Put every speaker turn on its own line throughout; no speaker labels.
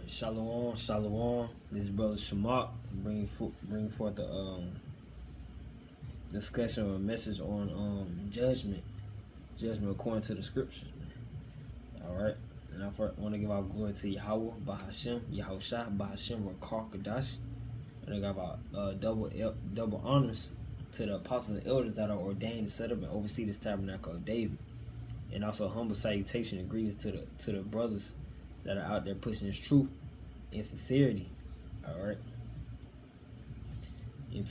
Shalom, shalom. This is Brother Shamak bring forth the discussion or a message on judgment according to the scriptures, man. All right, and I want to give our glory to Yahawah, Bahashem, Yahawashi, Bahashem, Rakar Kadash, and I give our double honors to the apostles and elders that are ordained to set up and oversee this tabernacle of David, and also humble salutation and greetings to the brothers that are out there pushing this truth in sincerity. All right. And I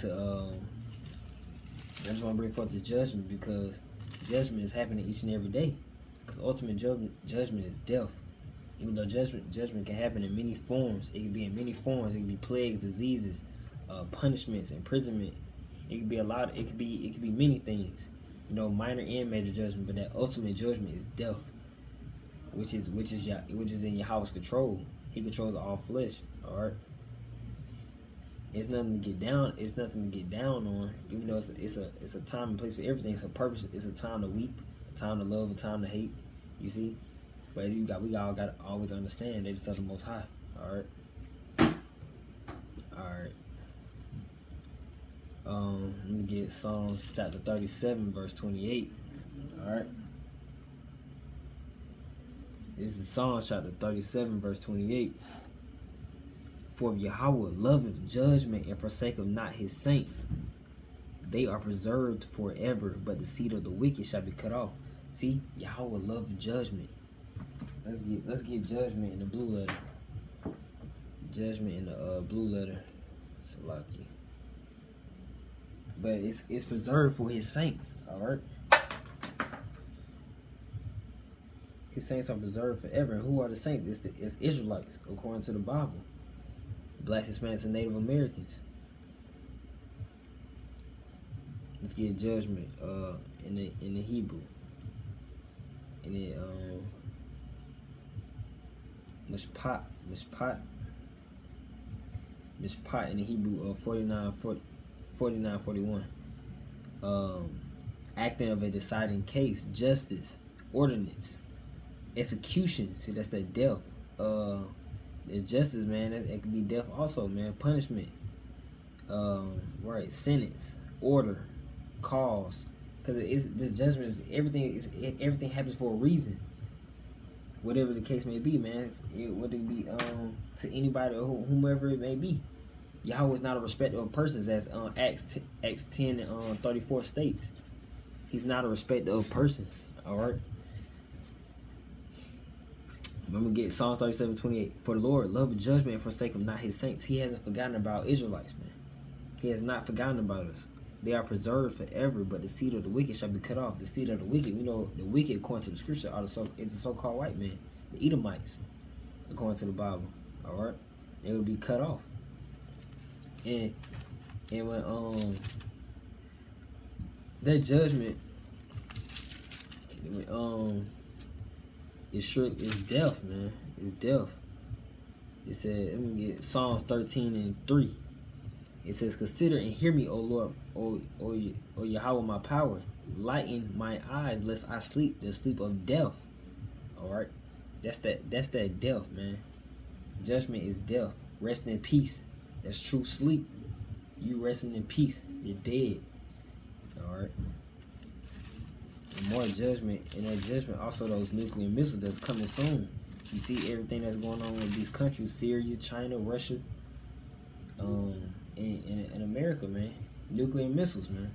just want to bring forth the judgment, because judgment is happening each and every day. Because ultimate judgment is death. Even though judgment can happen in many forms, it can be in many forms. It can be plagues, diseases, punishments, imprisonment. It could be a lot. It could be many things. You know, minor and major judgment. But that ultimate judgment is death, which is in Yahweh's control. He controls all flesh. All right. It's nothing to get down. It's nothing to get down on. Even though it's a time and place for everything. It's a purpose. It's a time to weep, a time to love, a time to hate. You see, but we all got to always understand that it's of the Most High. All right. All right. Let me get Psalms chapter 37, verse 28. All right. This is Psalms chapter 37, verse 28. For Yahawah loveth judgment and forsaketh not his saints. They are preserved forever, but the seed of the wicked shall be cut off. See, Yahawah loves judgment. Let's get judgment in the blue letter. Judgment in the blue letter. Salaki. But it's preserved for his saints. All right. His saints are preserved forever. And who are the saints? It's Israelites, according to the Bible. Blacks, Hispanics, and Native Americans. Let's get judgment in the Hebrew. In the mishpat in the Hebrew of 49:41. Acting of a deciding case, justice, ordinance, execution. See, that's that death. It's justice, man. It could be death also, man. Punishment. Right. Sentence. Order. Cause. Because this judgment is everything. Everything happens for a reason. Whatever the case may be, man. Whether it be to anybody or whomever it may be. Yahweh is not a respecter of persons, as Acts 10 and 34 states. He's not a respecter of persons. All right. I'm going to get Psalms 37:28. For the Lord loveth judgment and forsaketh not his saints. He hasn't forgotten about Israelites, man. He has not forgotten about us. They are preserved forever, but the seed of the wicked shall be cut off. The seed of the wicked, we know the wicked, according to the scripture, is the so-called white man, the Edomites, according to the Bible. All right, they will be cut off. And when that judgment, it's death, man. It's death. It said, let me get Psalms 13:3. It says, consider and hear me, O Lord, O Yahweh, my power. Lighten my eyes, lest I sleep the sleep of death. All right, that's that death, man. Judgment is death. Rest in peace. That's true sleep. You resting in peace. You're dead. All right. More judgment, and that judgment also those nuclear missiles that's coming soon. You see everything that's going on with these countries: Syria, China, Russia, in America, man. Nuclear missiles, man.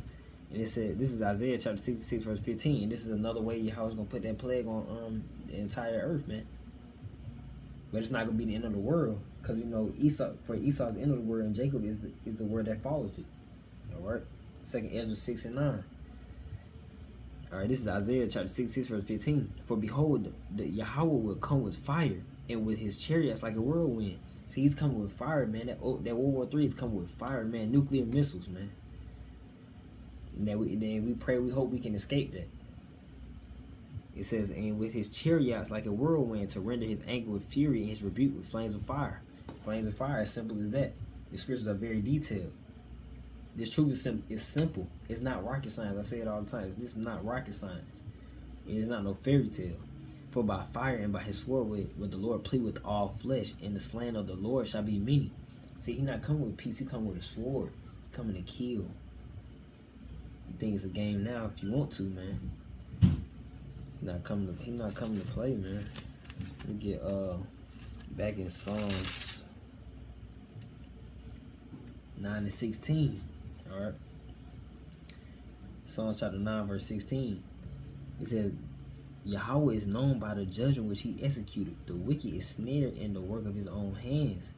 And it said, this is Isaiah chapter 66 verse 15, and this is another way Yahweh's gonna put that plague on the entire earth, man. But it's not gonna be the end of the world, because you know Esau's the end of the world, and Jacob is the word that follows it. All right. 2 Ezra 6 and 9. All right, this is Isaiah chapter 66 verse 15. For behold, the Yahawah will come with fire, and with his chariots like a whirlwind. See, he's coming with fire, man. That World War III is coming with fire, man. Nuclear missiles, man. And then we pray, we hope we can escape that. It says, and with his chariots like a whirlwind, to render his anger with fury and his rebuke with flames of fire. Flames of fire, as simple as that. The scriptures are very detailed. This truth is simple. It's not rocket science. I say it all the time. This is not rocket science. It is not no fairy tale. For by fire and by his sword with the Lord plead with all flesh, and the slain of the Lord shall be many. See, he not coming with peace, he coming with a sword. He coming to kill. You think it's a game now if you want to, man. He not coming to play, man. Let me get back in Psalms 9-16. Alright. Psalms chapter 9, verse 16. It says, Yahweh is known by the judgment which he executed. The wicked is snared in the work of his own hands.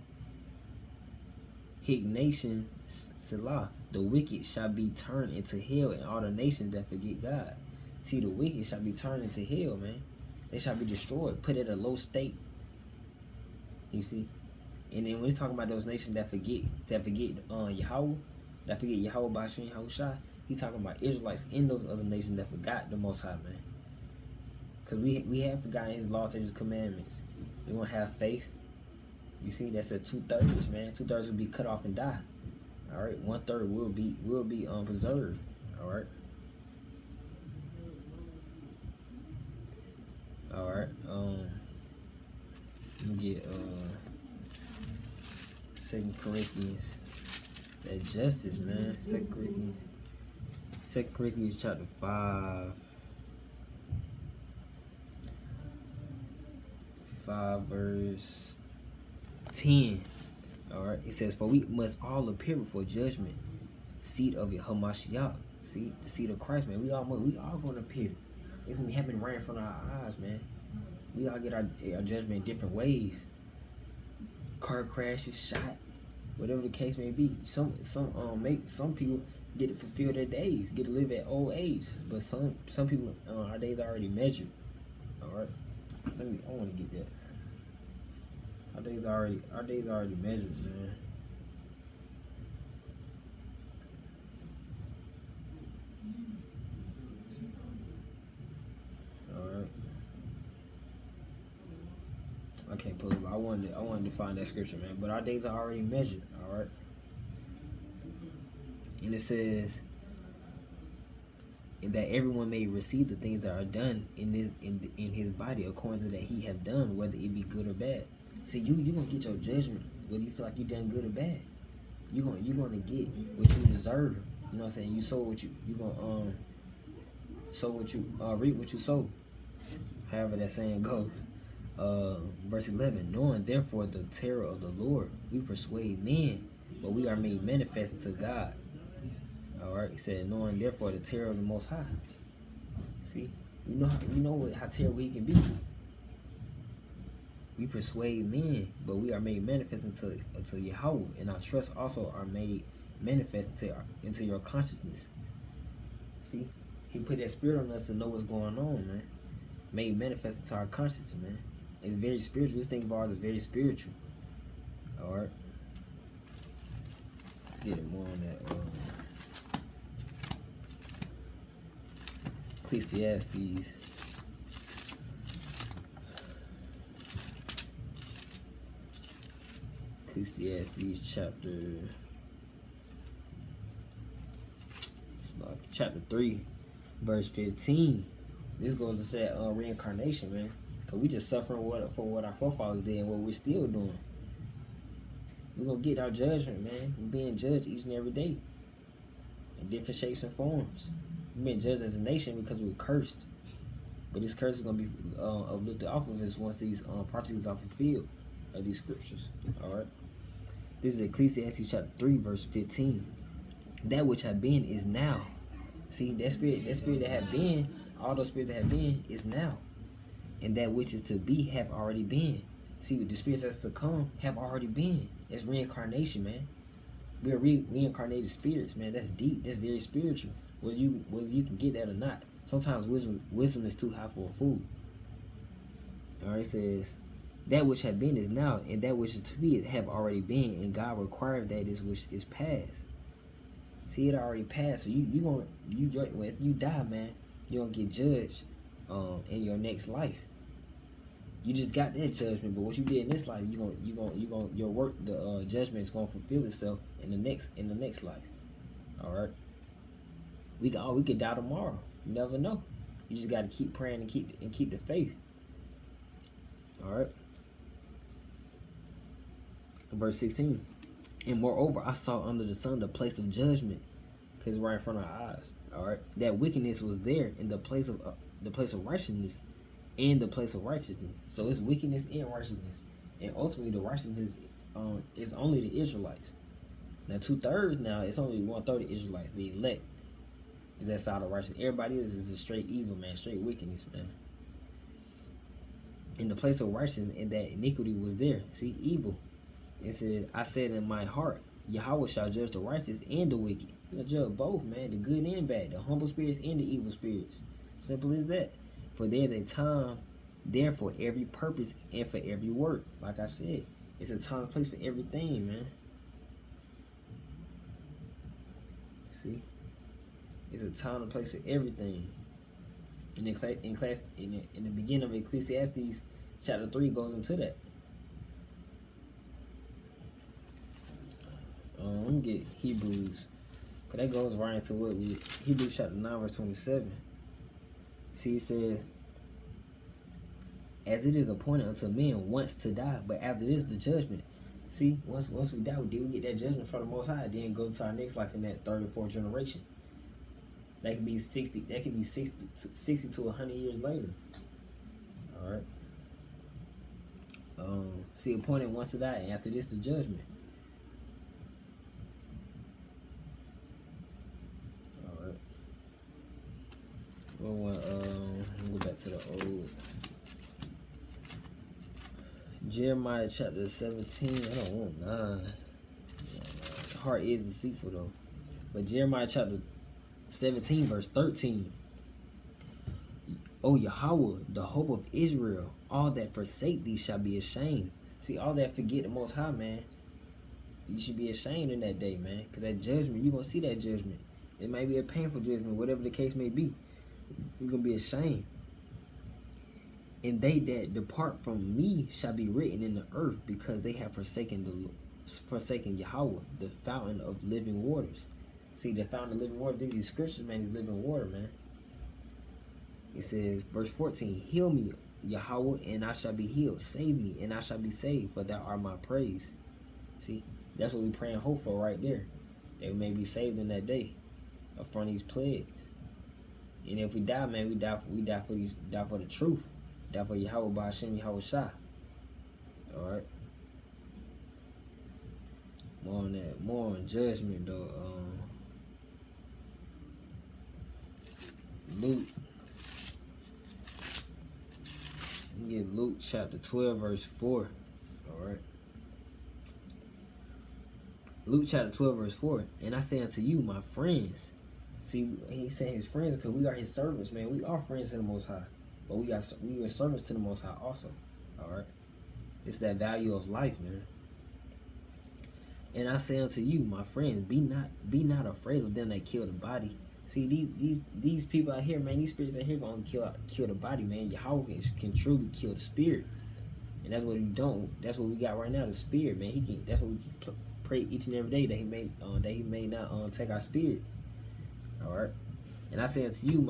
Hic nation Selah. The wicked shall be turned into hell, and all the nations that forget God. See, the wicked shall be turned into hell, man. They shall be destroyed, put at a low state. You see? And then when he's talking about those nations that forget Yahweh, that forget YAHAWASHI and YAHAWASHI, he's talking about Israelites in those other nations that forgot the Most High, man. Because we have forgotten his laws and his commandments. We won't have faith. You see, that's at 2/3, man. 2/3 will be cut off and die. Alright, 1/3 will be preserved. Alright. Alright, let me get 2 Corinthians. That justice, man. 2 Corinthians chapter 5 verse 10. Alright, it says, for we must all appear before judgment seat of Yahamashiach. See, the seat of Christ, man. We all gonna appear. It's gonna be happening right in front of our eyes, man. We all get our judgment in different ways. Car crashes, shot, whatever the case may be. Some people get to fulfill their days, get to live at old age. But some people, our days are already measured. Alright. I wanna get that. Our days already measured, man. Alright. I can't pull it up. I wanted to find that scripture, man. But our days are already measured, alright? And it says, and that everyone may receive the things that are done in his body according to that he have done, whether it be good or bad. See, you gonna get your judgment whether you feel like you done good or bad. You gonna get what you deserve. You know what I'm saying? You sow what you gonna sow what you reap what you sow. However that saying goes. Verse 11. Knowing therefore the terror of the Lord, we persuade men, but we are made manifest unto God. Alright, he said, knowing therefore the terror of the Most High. See, you know how terrible he can be. We persuade men, but we are made manifest unto Yahweh, and our trust also are made manifest into your consciousness. See, he put that spirit on us to know what's going on, man. Made manifest into our consciousness, man. It's very spiritual. This thing of ours is very spiritual. Alright. Let's get it more on that. Ecclesiastes. Chapter 3, verse 15. This goes to that reincarnation, man. Cause we just suffering for what our forefathers did and what we're still doing. We're gonna get our judgment, man. We're being judged each and every day in different shapes and forms. We're being judged as a nation because we're cursed. But this curse is gonna be uplifted off of us once these prophecies are fulfilled of these scriptures. Alright. This is Ecclesiastes chapter 3, verse 15. That which have been is now. See, that spirit that have been, all those spirits that have been is now. And that which is to be have already been. See, the spirits that's to come have already been. It's reincarnation, man. We are reincarnated spirits, man. That's deep. That's very spiritual. Whether you can get that or not. Sometimes wisdom is too high for a fool. Alright, it says, that which have been is now, and that which is to be have already been, and God required that is which is past. See, it already passed. So if you die, man, you're gonna get judged in your next life. You just got that judgment, but what you did in this life, your work, the judgment is gonna fulfill itself in the next life. All right. We could die tomorrow. You never know. You just gotta keep praying and keep the faith. All right. Verse 16. And moreover, I saw under the sun the place of judgment, because right in front of our eyes. All right. That wickedness was there in the place of righteousness, and the place of righteousness. So it's wickedness and righteousness, and ultimately the righteousness is only the Israelites. Now 2/3 now it's only 1/3 of Israelites. The elect is that side of righteousness. Everybody else is a straight evil, man, straight wickedness, man. In the place of righteousness, and that iniquity was there. See, evil. It says, I said in my heart, Yahweh shall judge the righteous and the wicked. He'll judge both, man, the good and bad, the humble spirits and the evil spirits. Simple as that. For there's a time there for every purpose and for every work. Like I said, it's a time and place for everything, man. See? It's a time and place for everything. In the beginning of Ecclesiastes, chapter 3 goes into that. Let me get Hebrews, because that goes right into what we, Hebrews chapter 9 verse 27. See, it says, as it is appointed unto men once to die, but after this the judgment. See, once we die, we get that judgment from the Most High, then go to our next life in that third or fourth generation. That could be 60 to 100 years later. All right. See, appointed once to die, and after this the judgment. All right. Well, go back to the old Jeremiah chapter 17. I don't want 9. The heart is deceitful though. But Jeremiah chapter 17 verse 13. O Yahawah, the hope of Israel, all that forsake thee shall be ashamed. See, all that forget the Most High, man, you should be ashamed in that day, man. Because that judgment, you're going to see that judgment. It may be a painful judgment, whatever the case may be. You're going to be ashamed. And they that depart from me shall be written in the earth, because they have forsaken Yahawah, the fountain of living waters. See, the fountain of living water, these scriptures, man, is living water, man. It says, verse 14, heal me, Yahawah, and I shall be healed. Save me, and I shall be saved, for thou art my praise. See, that's what we pray and hope for right there. That we may be saved in that day from these plagues. And if we die, man, we die for the truth. Die for Yahawah by Hashem YAHAWASHI. Alright. More on that. More on judgment though. Luke. Let me get Luke chapter 12 verse 4. Alright. Luke chapter 12 verse 4. And I say unto you, my friends. See, he's saying his friends because we are his servants, man. We are friends to the Most High. But we are servants to the Most High also. Alright. It's that value of life, man. And I say unto you, my friends, be not afraid of them that kill the body. See, these people out here, man, these spirits out here gonna kill the body, man. Yahawah can truly kill the spirit. And that's what we don't. That's what we got right now, the spirit, man. That's what we pray each and every day, that he may not take our spirit. Alright. And I say unto you,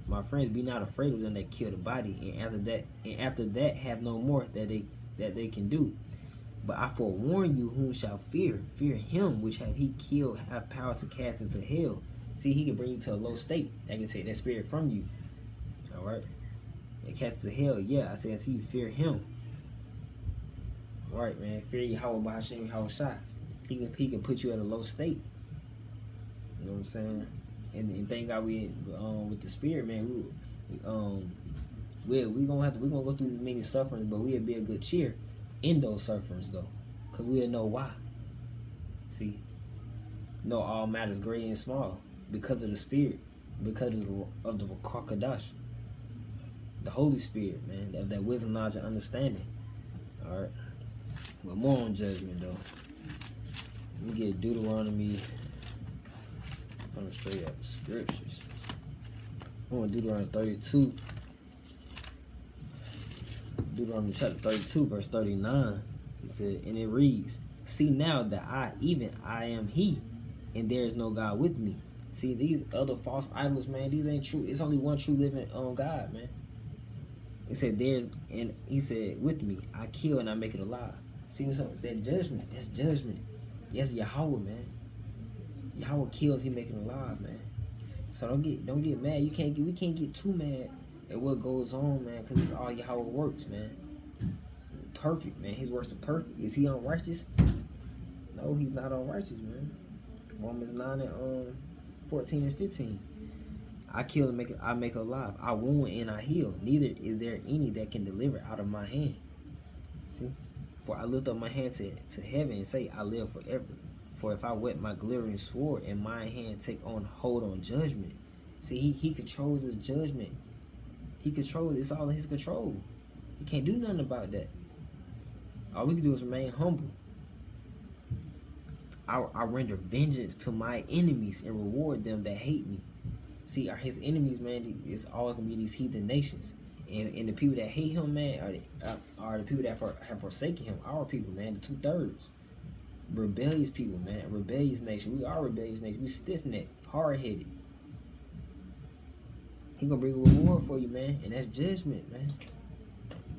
my friends, be not afraid of them that kill the body, and after that have no more that they can do. But I forewarn you whom shall fear him which have power to cast into hell. See, he can bring you to a low state. That can take that spirit from you. Alright. And cast to hell. Yeah, I say unto you, fear him. Alright, man. Fear Yahawah by Hashem YAHAWASHI. He can put you at a low state. You know what I'm saying? And thank God we with the spirit, man, we gonna go through many sufferings, but we'll be a good cheer in those sufferings though, because we'll know why. See, know all matters great and small because of the spirit, because of the Kodash, the Holy Spirit, man, that wisdom, knowledge, and understanding. All right, but more on judgment though. Let me get Deuteronomy. Coming straight up scriptures. I want Deuteronomy 32. Deuteronomy chapter 32, verse 39. It said, and it reads, see now that I am he, and there is no God with me. See, these other false idols, man, these ain't true. It's only one true living God, man. He said, and he said, with me, I kill and I make it alive. See what it said? Judgment. That's judgment. Yes, Yahawah, man. Yahawah kills, he make it alive, man. So don't get mad. We can't get too mad at what goes on, man, because it's all Yahawah works, man. Perfect, man. His works are perfect. Is he unrighteous? No, he's not unrighteous, man. Romans 9 and 14 and 15. I kill and I make alive. I wound and I heal. Neither is there any that can deliver out of my hand. See? For I lift up my hand to heaven and say, I live forever. For if I wet my glittering sword and my hand take on hold on judgment. See, he controls his judgment. He controls, it's all in his control. You can't do nothing about that. All we can do is remain humble. I render vengeance to my enemies and reward them that hate me. See, his enemies, man, it's all gonna be these heathen nations. And the people that hate him, man, are the people that have forsaken him. Our people, man, the 2/3. Rebellious people, man. Rebellious nation. We are a rebellious nation. We stiff-necked, hard-headed. He gonna bring a reward for you, man. And that's judgment, man.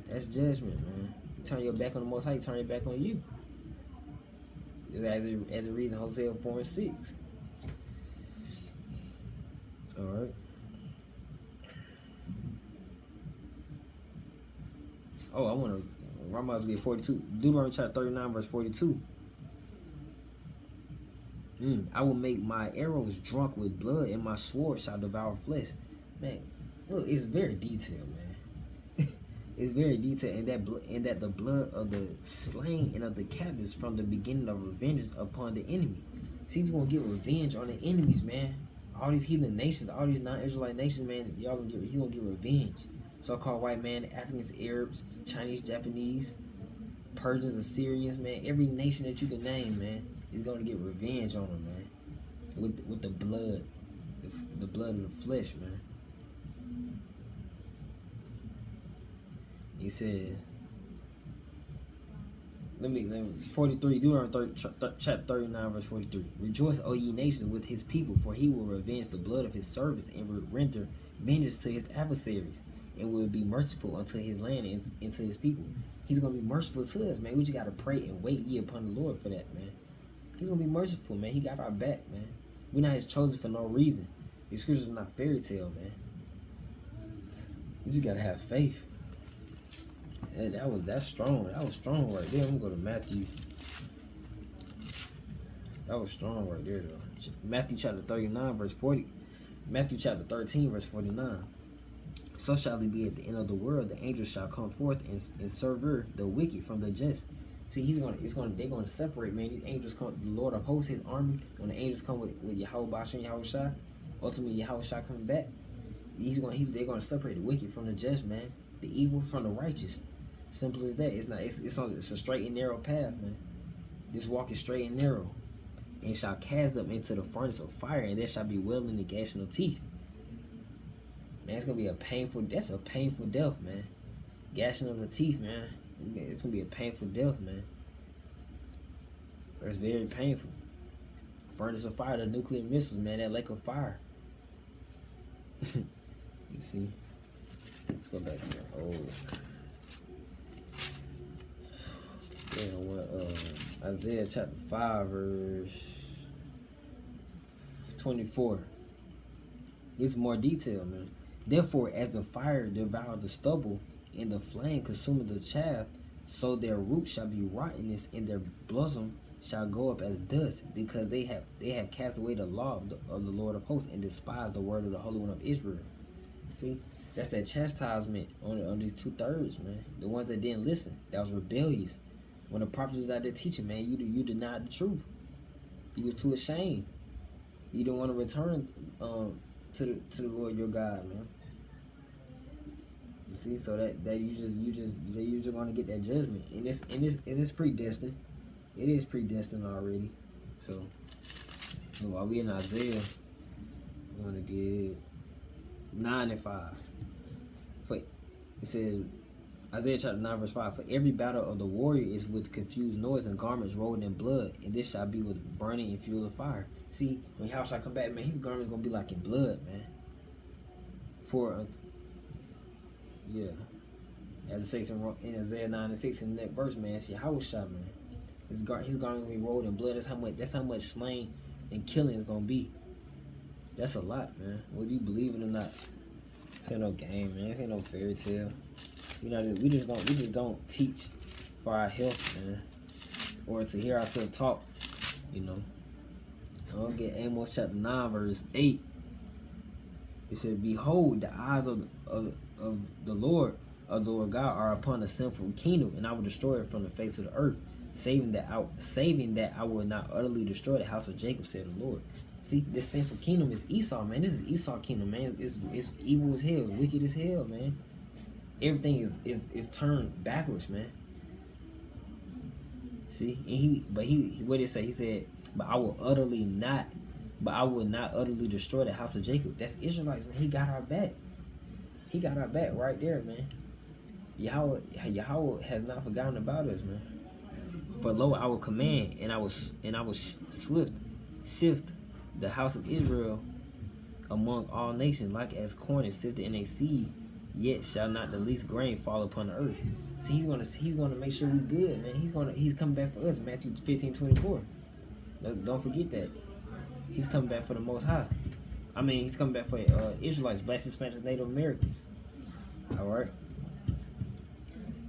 That's judgment, man. You turn your back on the Most High, you turn your back on you. As a reason, Hosea 4 and 6. Alright. Oh, I want to get 42. Deuteronomy chapter 39, verse 42. I will make my arrows drunk with blood, and my sword shall devour flesh. Man, look, it's very detailed, man. It's very detailed, and that the blood of the slain and of the captives from the beginning of revenge upon the enemy. See, he's gonna get revenge on the enemies, man. All these heathen nations, all these non-Israelite nations, man, he gonna get revenge. So-called white man, Africans, Arabs, Chinese, Japanese, Persians, Assyrians, man, every nation that you can name, man, is gonna get revenge on them, man. With the blood, the blood of the flesh, man. He said, let me 43, Deuteronomy chapter 39, verse 43. Rejoice, O ye nations, with his people, for he will revenge the blood of his servants and will render vengeance to his adversaries, and will be merciful unto his land and to his people. He's gonna be merciful to us, man. We just gotta pray and wait ye upon the Lord for that, man. He's gonna be merciful, man. He got our back, man. We're not his chosen for no reason. The scriptures are not fairy tale, man. We just gotta have faith. And that's strong. That was strong right there. I'm gonna go to Matthew. That was strong right there, though. Matthew chapter 39, verse 40. Matthew chapter 13, verse 49. So shall it be at the end of the world. The angels shall come forth and sever the wicked from the just. See, they're gonna separate, man. These angels come, the Lord of hosts, his army. When the angels come with YAHAWASHI and YAHAWASHI, ultimately YAHAWASHI coming back. They're gonna separate the wicked from the just, man. The evil from the righteous. Simple as that. It's a straight and narrow path, man. This walk is straight and narrow, and shall cast them into the furnace of fire, and there shall be wailing and gnashing of teeth. Man, it's gonna be a painful death, man. Gashing of the teeth, man. It's gonna be a painful death, man. It's very painful. Furnace of fire, the nuclear missiles, man. That lake of fire. You see. Let's go back to the old. Isaiah chapter 5, verse 24. It's more detail, man. Therefore, as the fire devoured the stubble, and the flame consuming the chaff, so their roots shall be rottenness, and their blossom shall go up as dust, because they have cast away the law of the Lord of hosts, and despised the word of the Holy One of Israel. See, that's that chastisement on these 2/3, man. The ones that didn't listen, that was rebellious. When the prophets was out there teaching, man, you denied the truth. You was too ashamed. You didn't want to return to the Lord your God, man. You see, so that you're just gonna get that judgment, and it's predestined. It is predestined already. So while we in Isaiah, we're gonna get 9 and 5. It says, Isaiah chapter 9, verse 5. For every battle of the warrior is with confused noise and garments rolled in blood, and this shall be with burning and fuel of fire. See, when Yahweh shall come back, man, his garment's gonna be like in blood, man. As it says in Isaiah 9:6 in that verse, man, it's YAHAWASHI, man. He's going to be rolled in blood. That's how much slain and killing is gonna be. That's a lot, man. Whether you believe it or not. This ain't no game, man. This ain't no fairy tale. We just don't teach for our health, man, or to hear ourselves talk. You know. Don't get Amos chapter 9 verse 8. It said, "Behold, the eyes of the Lord God are upon a sinful kingdom, and I will destroy it from the face of the earth, saving that I will not utterly destroy the house of Jacob," said the Lord. See, this sinful kingdom is Esau, man. This is Esau kingdom, man. It's evil as hell, wicked as hell, man. Everything is turned backwards, man. See, and what did it say? He said, but I will not utterly destroy the house of Jacob. That's Israelites, man. He got our back. He got our back right there, man. Yahweh has not forgotten about us, man. For lo, I will command, and I will sift the house of Israel among all nations, like as corn is sifted in a sieve, yet shall not the least grain fall upon the earth. See, he's gonna make sure we good, man. He's coming back for us, Matthew 15:24. Don't forget that. He's coming back for the Most High. I mean, he's coming back for Israelites, Blacks, Hispanics, Native Americans. All right.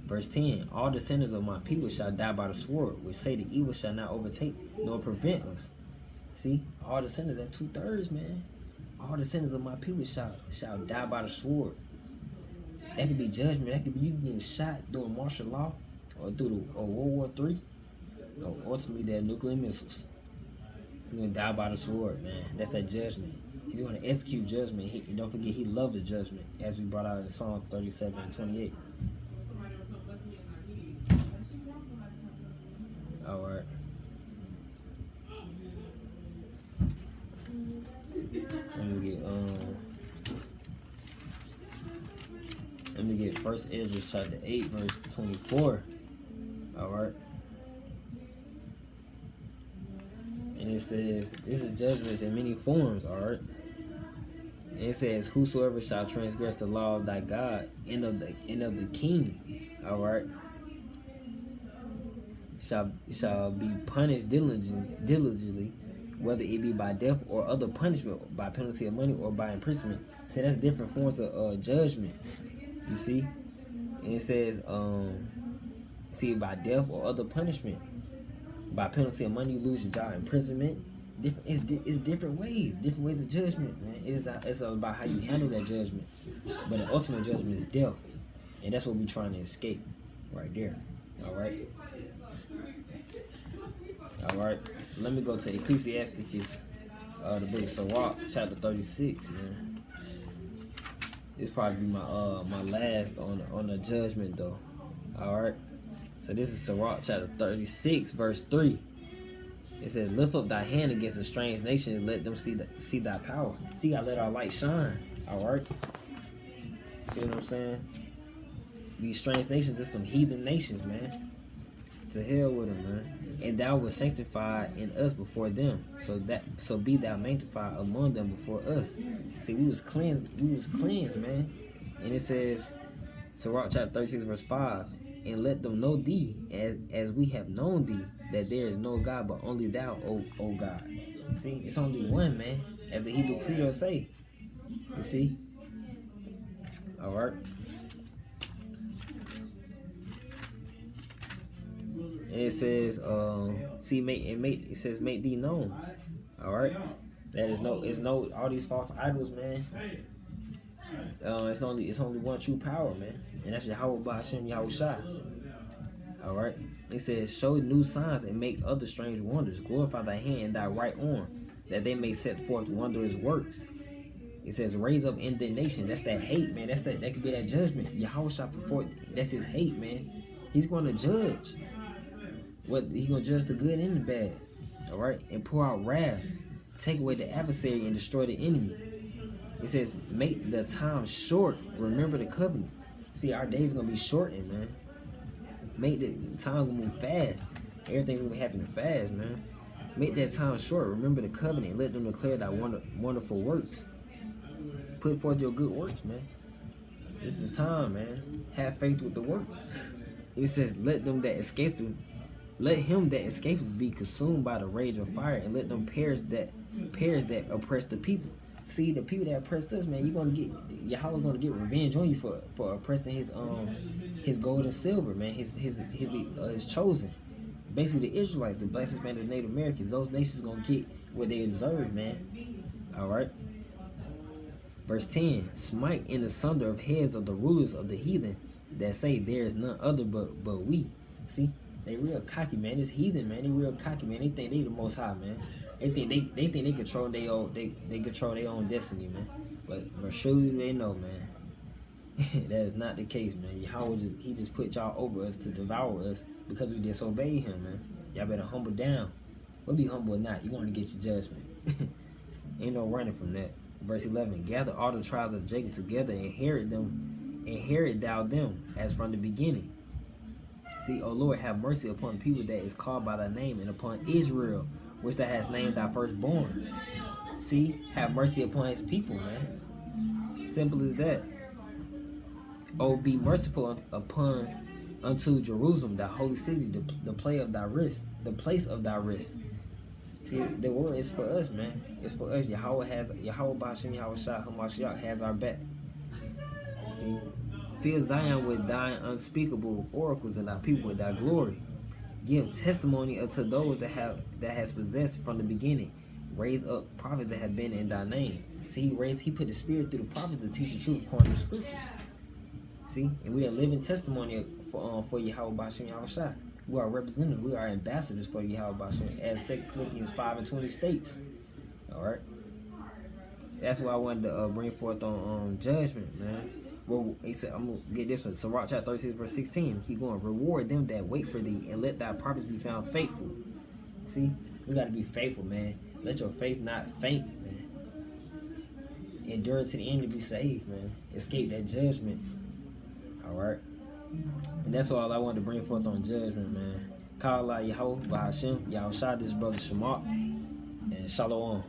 Verse 10, all the sinners of my people shall die by the sword, which say the evil shall not overtake nor prevent us. See, all the sinners, that's 2/3, man. All the sinners of my people shall die by the sword. That could be judgment. That could be you getting shot doing martial law, or through World War III, or ultimately their nuclear missiles. You're gonna die by the sword, man. That's that judgment. He's gonna execute judgment. Don't forget, he loved the judgment, as we brought out in Psalms 37:28. All right. Let me get 1 Ezra chapter 8 verse 24. All right. And it says, this is judgments in many forms. All right. And it says, whosoever shall transgress the law of thy God, end of the king. All right. Shall be punished diligently, whether it be by death or other punishment, by penalty of money or by imprisonment. So that's different forms of judgment. You see? And it says, see, by death or other punishment, by penalty of money, you lose your job, imprisonment. It's different ways of judgment, man. It's about how you handle that judgment. But the ultimate judgment is death, and that's what we're trying to escape, right there. All right. All right. Let me go to Ecclesiasticus, the book of Sirach, chapter 36, man. This probably be my last on the judgment though. All right. So this is Sirach chapter 36 verse 3. It says, lift up thy hand against a strange nation and let them see thy power. See, you gotta let our light shine. All right. See what I'm saying? These strange nations, it's them heathen nations, man. To hell with them, man. And thou was sanctified in us before them, so be thou sanctified among them before us. See, we was cleansed, man. And it says, Sirach chapter 36 verse 5, and let them know thee as we have known thee, that there is no God but only thou, O God. See, it's only one, man, as the Hebrew Credo say. You see? All right. And it says, it says, make thee known. All right. That is all these false idols, man. It's only one true power, man, and that's YAHAWAH YAHAWASHI. All right. It says, show new signs and make other strange wonders. Glorify thy hand and thy right arm, that they may set forth wondrous works. It says, raise up indignation. That's that hate, man. That could be that judgment. YAHAWASHI before, that's his hate, man. He's going to judge. He's going to judge the good and the bad. All right. And pour out wrath. Take away the adversary and destroy the enemy. It says, make the time short. Remember the covenant. See, our days going to be shortened, man. Make the time going to move fast. Everything's going to be happening fast, man. Make that time short. Remember the covenant. Let them declare thy wonderful works. Put forth your good works, man. This is time, man. Have faith with the work. It says, let them that escape them, let him that escapeth be consumed by the rage of fire, and let them perish that oppress the people. See, the people that oppressed us, man, Yahweh's gonna get revenge on you for oppressing his gold and silver, man, his chosen. Basically the Israelites, the Black, Hispanic, Native Americans, those nations gonna get what they deserve, man. Alright. Verse 10, smite in the sunder of heads of the rulers of the heathen that say there is none other but we. See, they real cocky, man. This heathen, man, they real cocky, man. They think they the most high, man. They think they control their own they control their own destiny, man. But surely they know, man. That is not the case, man. Yahweh just put y'all over us to devour us because we disobey him, man. Y'all better humble down. Whether you humble or not, you're gonna get your judgment. Ain't no running from that. Verse 11, gather all the tribes of Jacob together and inherit thou them as from the beginning. See, O Lord, have mercy upon the people that is called by thy name, and upon Israel, which thou hast named thy firstborn. See, have mercy upon his people, man. Simple as that. Oh, be merciful unto Jerusalem, thy holy city, the place of thy rest, See, the word is for us, man. It's for us. YAHAWASHI, YAHAWASHI has our back. See? Fill Zion with thine unspeakable oracles, and thy people with thy glory. Give testimony unto those that has possessed from the beginning. Raise up prophets that have been in thy name. See, he put the spirit through the prophets to teach the truth according to the scriptures. See, and we are living testimony for YAHAWASHI, YAHAWASHI. We are representatives. We are ambassadors for YAHAWASHI, as 2 Corinthians 5:20 states. All right. That's why I wanted to bring forth on judgment, man. Well, he said, I'm going to get this one. Sirach chapter 36, verse 16. Keep going. Reward them that wait for thee, and let thy prophets be found faithful. See, we got to be faithful, man. Let your faith not faint, man. Endure to the end to be saved, man. Escape that judgment. All right. And that's all I wanted to bring forth on judgment, man. Call out Yahweh, Bahashem, Yahushua, this brother Shemar, and Shalom.